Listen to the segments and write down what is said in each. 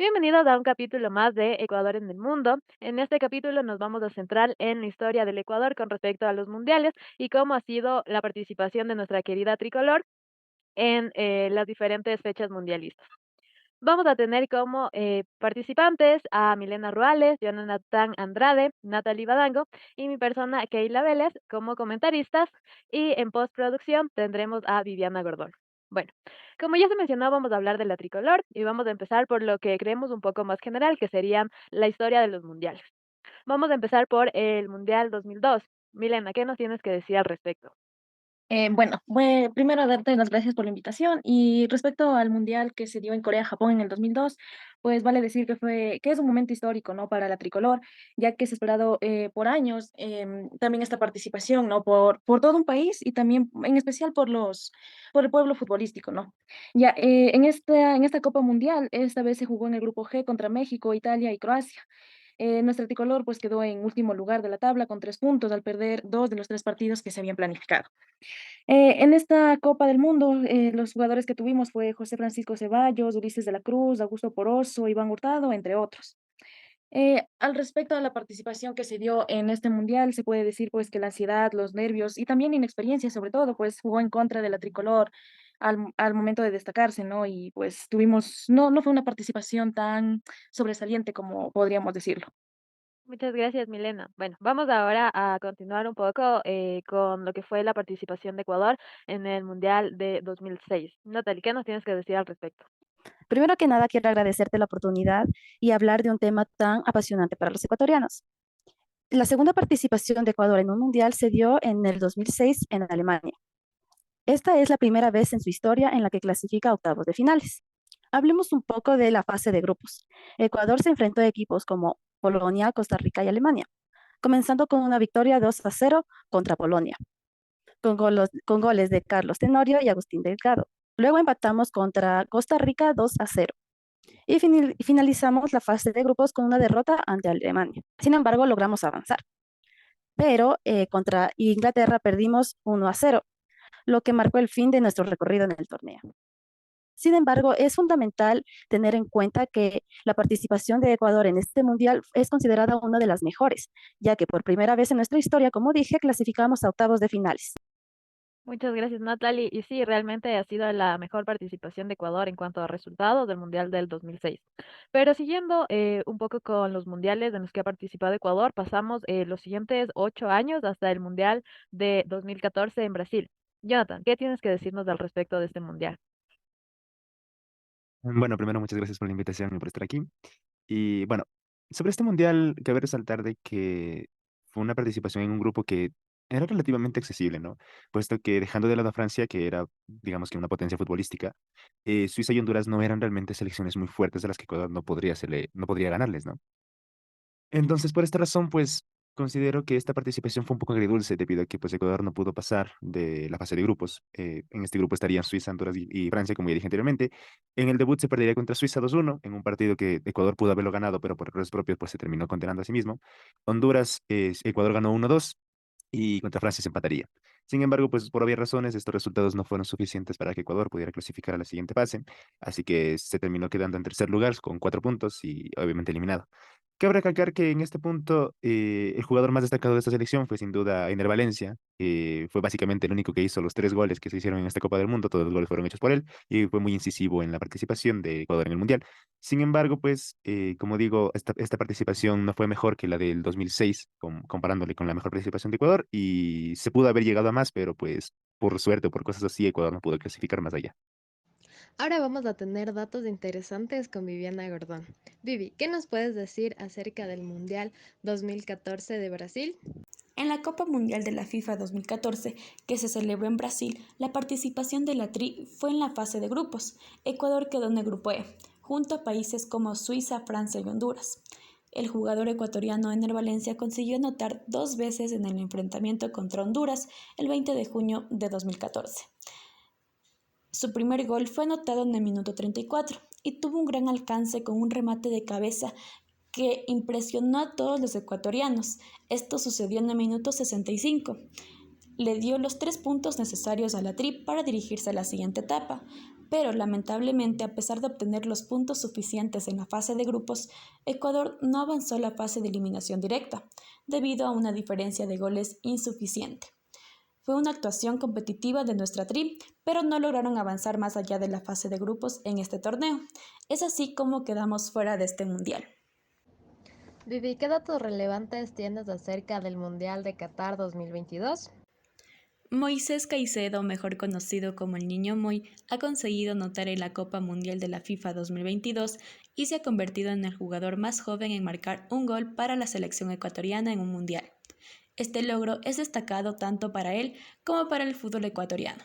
Bienvenidos a un capítulo más de Ecuador en el mundo. En este capítulo nos vamos a centrar en la historia del Ecuador con respecto a los mundiales y cómo ha sido la participación de nuestra querida tricolor en las diferentes fechas mundialistas. Vamos a tener como participantes a Milena Ruales, Jonathan Andrade, Natalie Badango y mi persona Keila Vélez como comentaristas, y en postproducción tendremos a Viviana Gordón. Bueno, como ya se mencionó, vamos a hablar de la tricolor y vamos a empezar por lo que creemos un poco más general, que serían la historia de los mundiales. Vamos a empezar por el Mundial 2002. Milena, ¿qué nos tienes que decir al respecto? Primero darte las gracias por la invitación y respecto al mundial que se dio en Corea-Japón en el 2002, pues vale decir que es un momento histórico, ¿no? Para la tricolor, ya que se ha esperado por años también esta participación, ¿no? Por todo un país y también en especial por el pueblo futbolístico, ¿no? En esta Copa Mundial, esta vez se jugó en el grupo G contra México, Italia y Croacia. Nuestra tricolor pues quedó en último lugar de la tabla con 3 puntos al perder dos de los tres partidos que se habían planificado. En esta Copa del Mundo, los jugadores que tuvimos fue José Francisco Ceballos, Ulises de la Cruz, Augusto Poroso, Iván Hurtado, entre otros. Al respecto de la participación que se dio en este mundial, se puede decir pues que la ansiedad, los nervios y también inexperiencia sobre todo, pues jugó en contra de la tricolor al momento de destacarse, ¿no? Y pues no fue una participación tan sobresaliente como podríamos decirlo. Muchas gracias, Milena. Bueno, vamos ahora a continuar un poco con lo que fue la participación de Ecuador en el Mundial de 2006. Natalie, ¿qué nos tienes que decir al respecto? Primero que nada, quiero agradecerte la oportunidad y hablar de un tema tan apasionante para los ecuatorianos. La segunda participación de Ecuador en un mundial se dio en el 2006 en Alemania. Esta es la primera vez en su historia en la que clasifica a octavos de finales. Hablemos un poco de la fase de grupos. Ecuador se enfrentó a equipos como Polonia, Costa Rica y Alemania, comenzando con una victoria 2-0 contra Polonia, con goles de Carlos Tenorio y Agustín Delgado. Luego empatamos contra Costa Rica 2-0 y finalizamos la fase de grupos con una derrota ante Alemania. Sin embargo, logramos avanzar, pero contra Inglaterra perdimos 1-0, lo que marcó el fin de nuestro recorrido en el torneo. Sin embargo, es fundamental tener en cuenta que la participación de Ecuador en este mundial es considerada una de las mejores, ya que por primera vez en nuestra historia, como dije, clasificamos a octavos de finales. Muchas gracias, Natalie. Y sí, realmente ha sido la mejor participación de Ecuador en cuanto a resultados del Mundial del 2006. Pero siguiendo un poco con los mundiales en los que ha participado Ecuador, pasamos los siguientes 8 años hasta el Mundial de 2014 en Brasil. Jonathan, ¿qué tienes que decirnos al respecto de este mundial? Bueno, primero muchas gracias por la invitación y por estar aquí. Y bueno, sobre este mundial, cabe resaltar de que fue una participación en un grupo que era relativamente accesible, ¿no? Puesto que dejando de lado a Francia, que era, digamos que una potencia futbolística, Suiza y Honduras no eran realmente selecciones muy fuertes a las que Ecuador no podría ganarles, ¿no? Entonces, por esta razón, pues, considero que esta participación fue un poco agridulce debido a que, pues, Ecuador no pudo pasar de la fase de grupos. En este grupo estarían Suiza, Honduras y Francia, como ya dije anteriormente. En el debut se perdería contra Suiza 2-1 en un partido que Ecuador pudo haberlo ganado, pero por errores propios, pues, se terminó condenando a sí mismo. Honduras, Ecuador ganó 1-2 y contra Francia se empataría. Sin embargo, pues, por obvias razones, estos resultados no fueron suficientes para que Ecuador pudiera clasificar a la siguiente fase, así que se terminó quedando en tercer lugar con 4 puntos y obviamente eliminado. Cabe recalcar que en este punto, el jugador más destacado de esta selección fue sin duda Ener Valencia, fue básicamente el único que hizo los 3 goles que se hicieron en esta Copa del Mundo, todos los goles fueron hechos por él, y fue muy incisivo en la participación de Ecuador en el Mundial. Sin embargo, pues, como digo, esta participación no fue mejor que la del 2006, comparándole con la mejor participación de Ecuador, y se pudo haber llegado a más, pero pues, por suerte o por cosas así, Ecuador no pudo clasificar más allá. Ahora vamos a tener datos interesantes con Viviana Gordón. Vivi, ¿qué nos puedes decir acerca del Mundial 2014 de Brasil? En la Copa Mundial de la FIFA 2014, que se celebró en Brasil, la participación de la Tri fue en la fase de grupos. Ecuador quedó en el grupo E, junto a países como Suiza, Francia y Honduras. El jugador ecuatoriano Ener Valencia consiguió anotar 2 veces en el enfrentamiento contra Honduras el 20 de junio de 2014. Su primer gol fue anotado en el minuto 34 y tuvo un gran alcance con un remate de cabeza que impresionó a todos los ecuatorianos. Esto sucedió en el minuto 65. Le dio los 3 puntos necesarios a la Tri para dirigirse a la siguiente etapa, Pero lamentablemente, a pesar de obtener los puntos suficientes en la fase de grupos, Ecuador no avanzó a la fase de eliminación directa, debido a una diferencia de goles insuficiente. Fue una actuación competitiva de nuestra tri, pero no lograron avanzar más allá de la fase de grupos en este torneo. Es así como quedamos fuera de este mundial. Vivi, ¿qué datos relevantes tienes acerca del Mundial de Qatar 2022? Moisés Caicedo, mejor conocido como el Niño Moy, ha conseguido anotar en la Copa Mundial de la FIFA 2022 y se ha convertido en el jugador más joven en marcar un gol para la selección ecuatoriana en un mundial. Este logro es destacado tanto para él como para el fútbol ecuatoriano.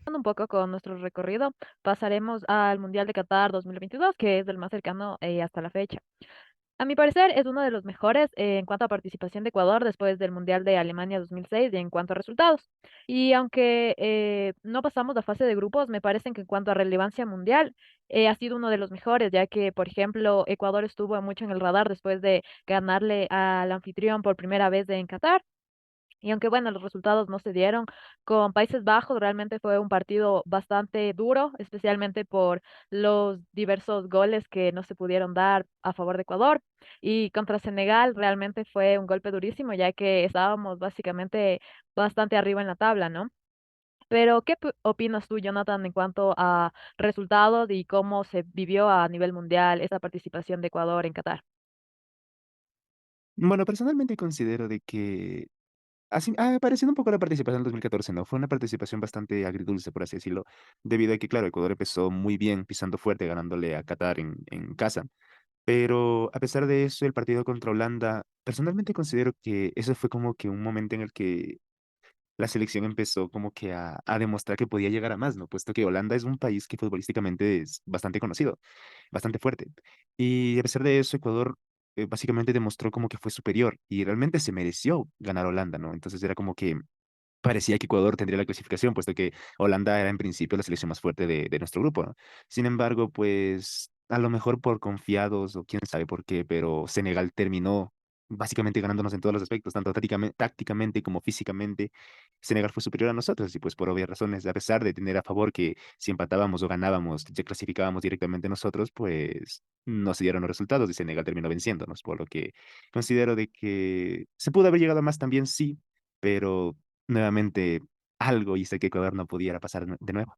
Un poco con nuestro recorrido, pasaremos al Mundial de Qatar 2022, que es el más cercano hasta la fecha. A mi parecer, es uno de los mejores en cuanto a participación de Ecuador después del Mundial de Alemania 2006 y en cuanto a resultados. Y aunque no pasamos la fase de grupos, me parecen que en cuanto a relevancia mundial, ha sido uno de los mejores, ya que, por ejemplo, Ecuador estuvo mucho en el radar después de ganarle al anfitrión por primera vez en Qatar. Y aunque bueno, los resultados no se dieron, con Países Bajos realmente fue un partido bastante duro, especialmente por los diversos goles que no se pudieron dar a favor de Ecuador. Y contra Senegal realmente fue un golpe durísimo, ya que estábamos básicamente bastante arriba en la tabla, ¿no? Pero, ¿qué opinas tú, Jonathan, en cuanto a resultados y cómo se vivió a nivel mundial esa participación de Ecuador en Qatar? Bueno, personalmente considero de que así, parecido un poco a la participación en 2014, ¿no? Fue una participación bastante agridulce, por así decirlo, debido a que, claro, Ecuador empezó muy bien, pisando fuerte, ganándole a Qatar en casa. Pero a pesar de eso, el partido contra Holanda, personalmente considero que eso fue como que un momento en el que la selección empezó como que a demostrar que podía llegar a más, ¿no? Puesto que Holanda es un país que futbolísticamente es bastante conocido, bastante fuerte. Y a pesar de eso, Ecuador básicamente demostró como que fue superior y realmente se mereció ganar a Holanda, ¿no? Entonces era como que parecía que Ecuador tendría la clasificación, puesto que Holanda era en principio la selección más fuerte de nuestro grupo, ¿no? Sin embargo, pues a lo mejor por confiados o quién sabe por qué, pero Senegal terminó básicamente ganándonos en todos los aspectos, tanto tácticamente como físicamente. Senegal fue superior a nosotros y pues por obvias razones, a pesar de tener a favor que si empatábamos o ganábamos, ya clasificábamos directamente nosotros, pues no se dieron los resultados y Senegal terminó venciéndonos, por lo que considero de que se pudo haber llegado a más también, sí, pero nuevamente algo hice que Ecuador no pudiera pasar de nuevo.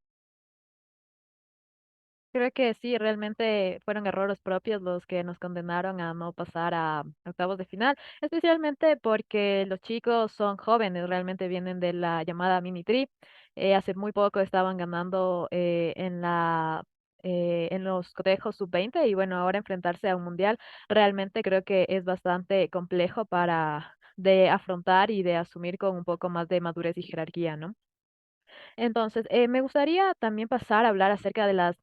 Creo que sí, realmente fueron errores propios los que nos condenaron a no pasar a octavos de final, especialmente porque los chicos son jóvenes, realmente vienen de la llamada Mini Tri. Hace muy poco estaban ganando en los cotejos sub-20 y bueno, ahora enfrentarse a un mundial realmente creo que es bastante complejo para de afrontar y de asumir con un poco más de madurez y jerarquía, ¿no? Entonces, me gustaría también pasar a hablar acerca de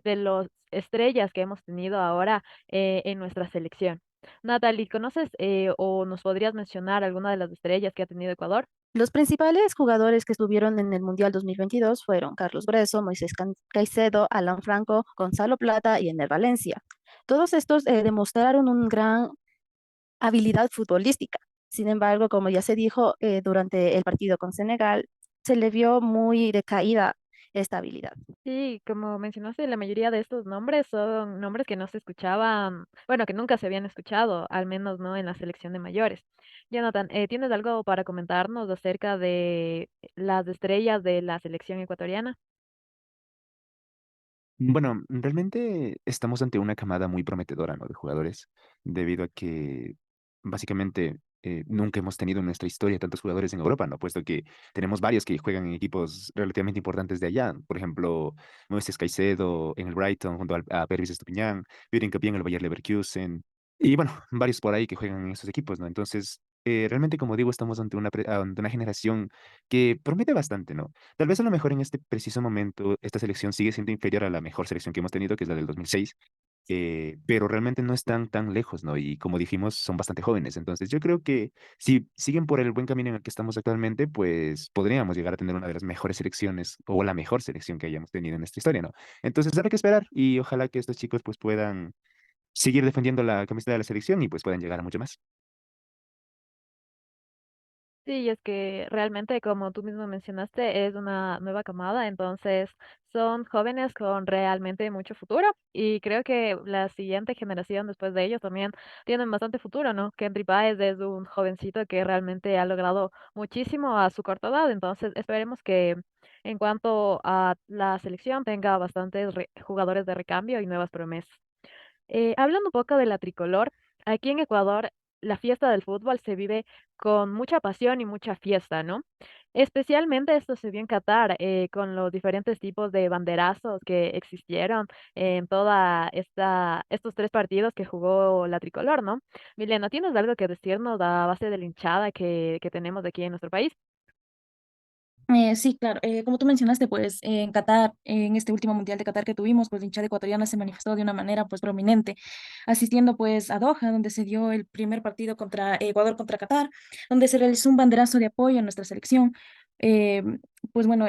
de los estrellas que hemos tenido ahora en nuestra selección. Natalie, ¿conoces o nos podrías mencionar alguna de las estrellas que ha tenido Ecuador? Los principales jugadores que estuvieron en el Mundial 2022 fueron Carlos Bresso, Moisés Caicedo, Alan Franco, Gonzalo Plata y Ener Valencia. Todos estos demostraron una gran habilidad futbolística. Sin embargo, como ya se dijo, durante el partido con Senegal, se le vio muy decaída esta habilidad. Sí, como mencionaste, la mayoría de estos nombres son nombres que no se escuchaban, bueno, que nunca se habían escuchado, al menos no en la selección de mayores. Jonathan, ¿tienes algo para comentarnos acerca de las estrellas de la selección ecuatoriana? Bueno, realmente estamos ante una camada muy prometedora, ¿no? De jugadores, debido a que básicamente nunca hemos tenido en nuestra historia tantos jugadores en Europa, ¿no? Puesto que tenemos varios que juegan en equipos relativamente importantes de allá. Por ejemplo, Moisés Caicedo en el Brighton junto a Pervis Estupiñán, Viren Capié en el Bayer Leverkusen, y bueno, varios por ahí que juegan en esos equipos, ¿no? Entonces, realmente, como digo, estamos ante ante una generación que promete bastante, ¿no? Tal vez a lo mejor en este preciso momento esta selección sigue siendo inferior a la mejor selección que hemos tenido, que es la del 2006, pero realmente no están tan lejos, ¿no? Y como dijimos, son bastante jóvenes. Entonces yo creo que si siguen por el buen camino en el que estamos actualmente, pues podríamos llegar a tener una de las mejores selecciones o la mejor selección que hayamos tenido en esta historia, ¿no? Entonces habrá que esperar y ojalá que estos chicos pues puedan seguir defendiendo la camiseta de la selección y pues puedan llegar a mucho más. Sí, y es que realmente, como tú mismo mencionaste, es una nueva camada, entonces son jóvenes con realmente mucho futuro y creo que la siguiente generación después de ellos también tienen bastante futuro, ¿no? Kendry Páez es un jovencito que realmente ha logrado muchísimo a su corta edad, entonces esperemos que en cuanto a la selección tenga bastantes jugadores de recambio y nuevas promesas. Hablando un poco de la tricolor, aquí en Ecuador la fiesta del fútbol se vive con mucha pasión y mucha fiesta, ¿no? Especialmente esto se vio en Qatar, con los diferentes tipos de banderazos que existieron en toda estos 3 partidos que jugó la tricolor, ¿no? Milena, ¿tienes algo que decirnos a base de la hinchada que tenemos aquí en nuestro país? Sí, claro. Como tú mencionaste, pues en Qatar, en este último mundial de Qatar que tuvimos, pues la hinchada ecuatoriana se manifestó de una manera pues prominente, asistiendo pues a Doha, donde se dio el primer partido contra Ecuador contra Qatar, donde se realizó un banderazo de apoyo a nuestra selección. Eh, pues bueno,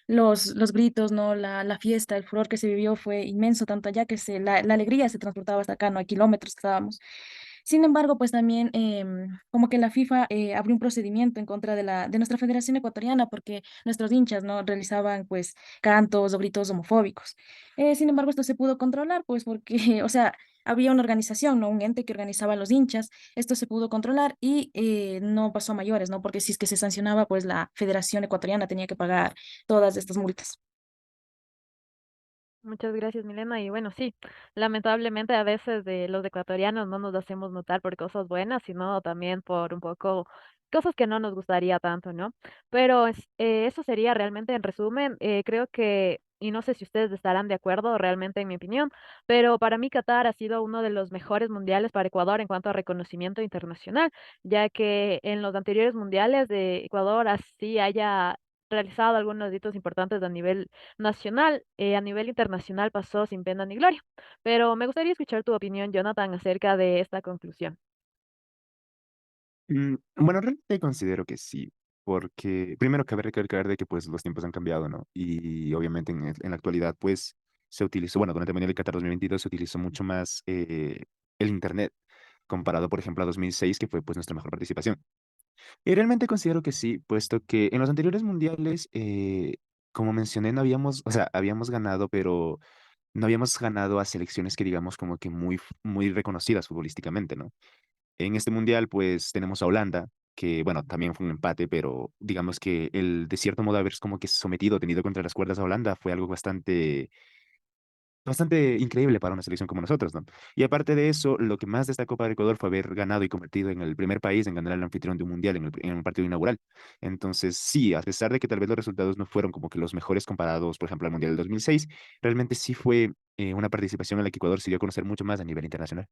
los gritos, ¿no? La fiesta, el furor que se vivió fue inmenso, tanto allá que la alegría se transportaba hasta acá, ¿no? A kilómetros que estábamos. Sin embargo, pues también como que la FIFA abrió un procedimiento en contra de nuestra Federación Ecuatoriana porque nuestros hinchas, ¿no? Realizaban pues cantos o gritos homofóbicos. Sin embargo, esto se pudo controlar pues porque, o sea, había una organización, ¿no? Un ente que organizaba a los hinchas. Esto se pudo controlar y no pasó a mayores, ¿no? Porque si es que se sancionaba, pues la Federación Ecuatoriana tenía que pagar todas estas multas. Muchas gracias, Milena. Y bueno, sí, lamentablemente a veces de los ecuatorianos no nos hacemos notar por cosas buenas, sino también por un poco cosas que no nos gustaría tanto, ¿no? Pero eso sería realmente en resumen. Creo que, y no sé si ustedes estarán de acuerdo realmente en mi opinión, pero para mí Qatar ha sido uno de los mejores mundiales para Ecuador en cuanto a reconocimiento internacional, ya que en los anteriores mundiales de Ecuador así haya realizado algunos hitos importantes a nivel nacional, a nivel internacional pasó sin pena ni gloria. Pero me gustaría escuchar tu opinión, Jonathan, acerca de esta conclusión. Bueno, realmente considero que sí, porque primero cabe recalcar de que pues los tiempos han cambiado, ¿no? Y obviamente en la actualidad pues se utilizó, bueno, durante el Mundial de Qatar 2022 se utilizó mucho más el Internet comparado, por ejemplo, a 2006, que fue pues nuestra mejor participación. Y realmente considero que sí, puesto que en los anteriores mundiales, como mencioné, no habíamos, o sea, habíamos ganado, pero no habíamos ganado a selecciones que digamos como que muy reconocidas futbolísticamente, ¿no? En este mundial, pues tenemos a Holanda, que bueno, también fue un empate, pero digamos que el de cierto modo haber como que sometido, tenido contra las cuerdas a Holanda fue algo bastante increíble para una selección como nosotros, ¿no? Y aparte de eso, lo que más destacó para Ecuador fue haber ganado y convertido en el primer país en ganar el anfitrión de un mundial en el partido inaugural. Entonces, sí, a pesar de que tal vez los resultados no fueron como que los mejores comparados, por ejemplo, al Mundial del 2006, realmente sí fue una participación en la que Ecuador se dio a conocer mucho más a nivel internacional.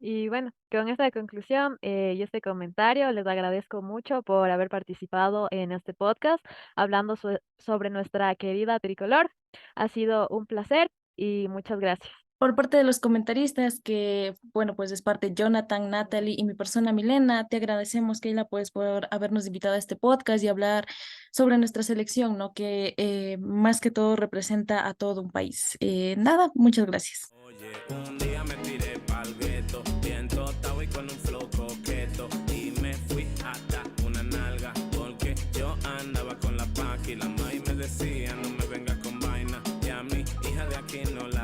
Y bueno, con esta conclusión y este comentario, les agradezco mucho por haber participado en este podcast hablando sobre nuestra querida tricolor. Ha sido un placer y muchas gracias. Por parte de los comentaristas, que bueno, pues es parte Jonathan, Natalie y mi persona Milena, te agradecemos, Keila, pues por habernos invitado a este podcast y hablar sobre nuestra selección, ¿no? Que más que todo representa a todo un país. Nada, muchas gracias. Oye, un día me tiré pa'l gueto, bien tostado y con un flow coqueto, y me fui hasta una nalga, porque yo andaba con la paqui, la maíz me decía, no me vengas con vaina, y a mi hija de aquí no la